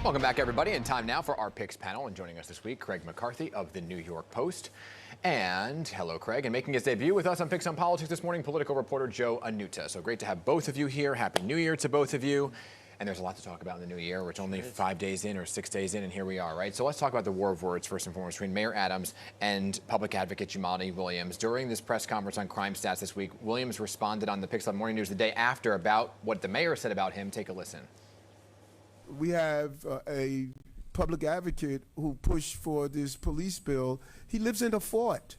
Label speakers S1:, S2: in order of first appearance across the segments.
S1: Welcome back, everybody, and time now for our PIX panel. And joining us this week, Craig McCarthy of the New York Post. And hello, Craig. And making his debut with us on PIX on Politics this morning, Politico reporter Joe Aunuta. So great to have both of you here. Happy New Year to both of you. And there's a lot to talk about in the new year. We're only 5 days in or 6 days in, and here we are, right? So let's talk about the war of words, first and foremost, between Mayor Adams and public advocate Jumaane Williams. During this press conference on crime stats this week, Williams responded on the PIX Morning News the day after about what the mayor said about him. Take a listen.
S2: We have a public advocate who pushed for this police bill. He lives in a fort.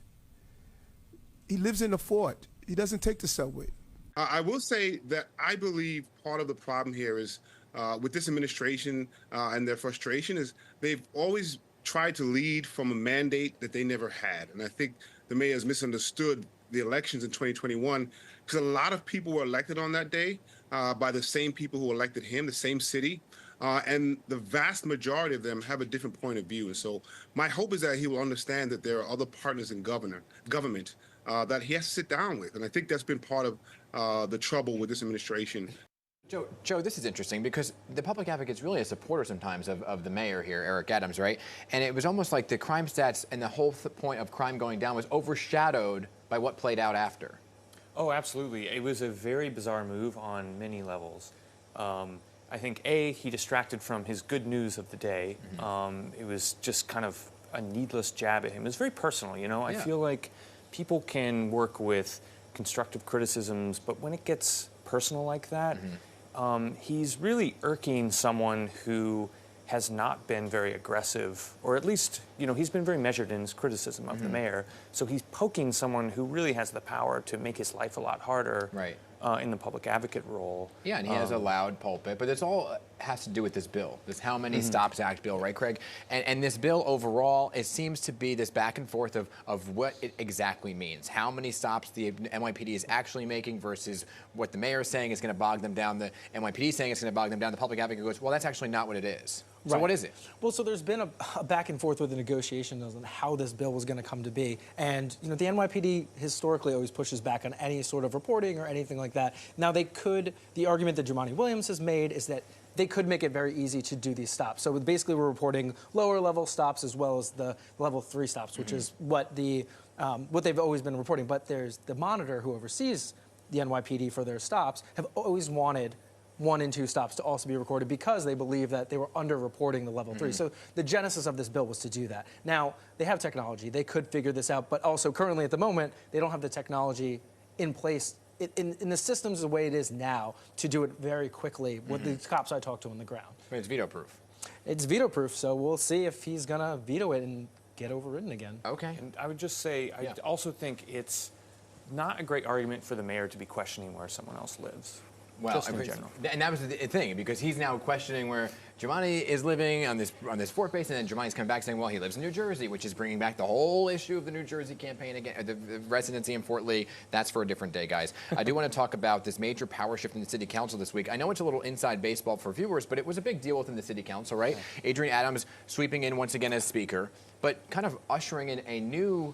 S2: He lives in a fort. He doesn't take the subway.
S3: I will say that I believe part of the problem here is with this administration and their frustration is they've always tried to lead from a mandate that they never had. And I think the mayor has misunderstood the elections in 2021 because a lot of people were elected on that day by the same people who elected him, the same city. And the vast majority of them have a different point of view. And so my hope is that he will understand that there are other partners in government that he has to sit down with. And I think that's been part of the trouble with this administration.
S1: Joe, this is interesting because the public advocate's really a supporter sometimes of the mayor here, Eric Adams, right? And it was almost like the crime stats and the whole point of crime going down was overshadowed by what played out after.
S4: Oh, absolutely. It was a very bizarre move on many levels. I think, A, he distracted from his good news of the day. It was just kind of a needless jab at him. It was very personal, you know? I feel like people can work with constructive criticisms, but when it gets personal like that, he's really irking someone who has not been very aggressive, or at least, you know, he's been very measured in his criticism of the mayor. So he's poking someone who really has the power to make his life a lot harder.
S1: Right.
S4: In the public advocate role.
S1: Yeah, and he has a loud pulpit, but it's all has to do with this bill, this How Many Stops Act bill, right, Craig? And this bill overall, it seems to be this back and forth of what it exactly means. How many stops the NYPD is actually making versus what the mayor is saying is going to bog them down. The NYPD is saying it's going to bog them down. The public advocate goes, well, that's actually not what it is. So what is it?
S5: Well, so there's been a back and forth with the negotiations on how this bill was going to come to be. And, you know, the NYPD historically always pushes back on any sort of reporting or anything like that. Now, they could, the argument that Jumaane Williams has made is that they could make it very easy to do these stops. So basically, we're reporting lower level stops as well as the level 3 stops, which is what what they've always been reporting. But there's the monitor who oversees the NYPD for their stops have always wanted 1 and 2 stops to also be recorded because they believe that they were under-reporting the level 3. So the genesis of this bill was to do that. Now, they have technology. They could figure this out, but also currently at the moment, they don't have the technology in place in the systems the way it is now to do it very quickly with the cops I talked to on the ground.
S1: I mean, it's veto-proof.
S5: It's veto-proof, so we'll see if he's going to veto it and get overridden again.
S1: Okay.
S4: And I would just say, I also think it's not a great argument for the mayor to be questioning where someone else lives.
S1: Well,
S4: just in general.
S1: And that was the thing, because he's now questioning where Jumaane is living on this fort base, and then Jumaane's coming back saying, well, he lives in New Jersey, which is bringing back the whole issue of the New Jersey campaign again, the residency in Fort Lee. That's for a different day, guys. I do want to talk about this major power shift in the city council this week. I know it's a little inside baseball for viewers, but it was a big deal within the city council, right? Adrian Adams sweeping in once again as speaker, but kind of ushering in a new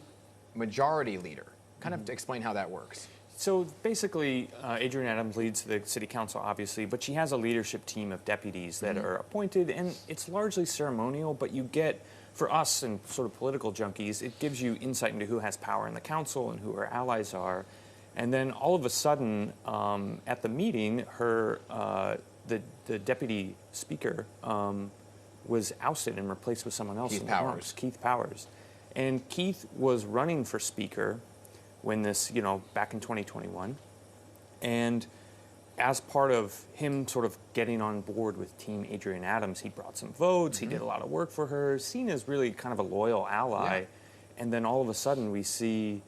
S1: majority leader. Kind of to explain how that works.
S4: So basically, Adrian Adams leads the city council, obviously, but she has a leadership team of deputies that are appointed, and it's largely ceremonial, but you get, for us and sort of political junkies, it gives you insight into who has power in the council and who her allies are. And then all of a sudden, at the meeting, the deputy speaker was ousted and replaced with someone else. Keith Powers. And Keith was running for speaker when this, you know, back in 2021. And as part of him sort of getting on board with Team Adrian Adams, he brought some votes, he did a lot of work for her, seen as really kind of a loyal ally. And then all of a sudden we see,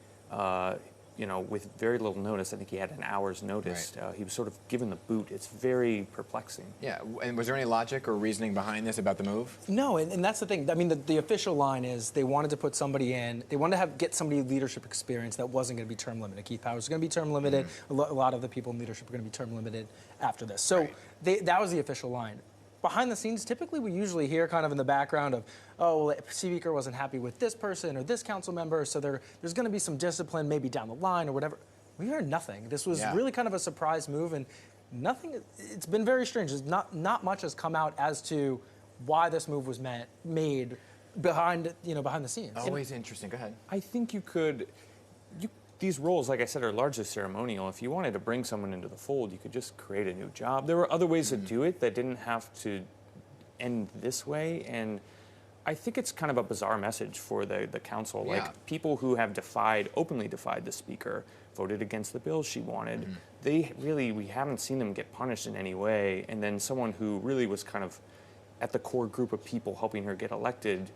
S4: you know, with very little notice, I think he had an hour's notice, he was sort of given the boot. It's very perplexing.
S1: Yeah, and was there any logic or reasoning behind this about the move?
S5: No, and that's the thing. I mean, the official line is they wanted to put somebody in, they wanted to get somebody leadership experience that wasn't going to be term limited. Keith Powers is going to be term limited. A lot of the people in leadership are going to be term limited after this. So that was the official line. Behind the scenes, typically we usually hear kind of in the background of, oh, well, Speaker wasn't happy with this person or this council member, so there's going to be some discipline maybe down the line or whatever. We heard nothing. This was really kind of a surprise move, and nothing. It's been very strange. Not much has come out as to why this move was made behind the scenes.
S1: Always interesting. Go ahead.
S4: I think these roles, like I said, are largely ceremonial. If you wanted to bring someone into the fold, you could just create a new job. There were other ways to do it that didn't have to end this way, and I think it's kind of a bizarre message for the council.
S1: Yeah.
S4: Like, people who have openly defied the speaker, voted against the bills she wanted, we haven't seen them get punished in any way, and then someone who really was kind of at the core group of people helping her get elected,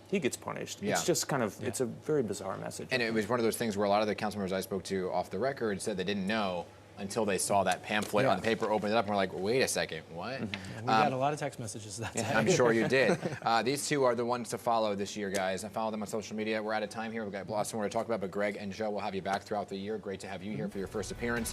S4: he gets punished.
S1: Yeah.
S4: It's just kind of, it's a very bizarre message.
S1: And it was one of those things where a lot of the council members I spoke to off the record said they didn't know until they saw that pamphlet on paper, opened it up, and were like, wait a second, what?
S5: We got a lot of text messages that day.
S1: I'm sure you did. These two are the ones to follow this year, guys. I follow them on social media. We're out of time here. We've got lots more to talk about, but Greg and Joe will have you back throughout the year. Great to have you here for your first appearance.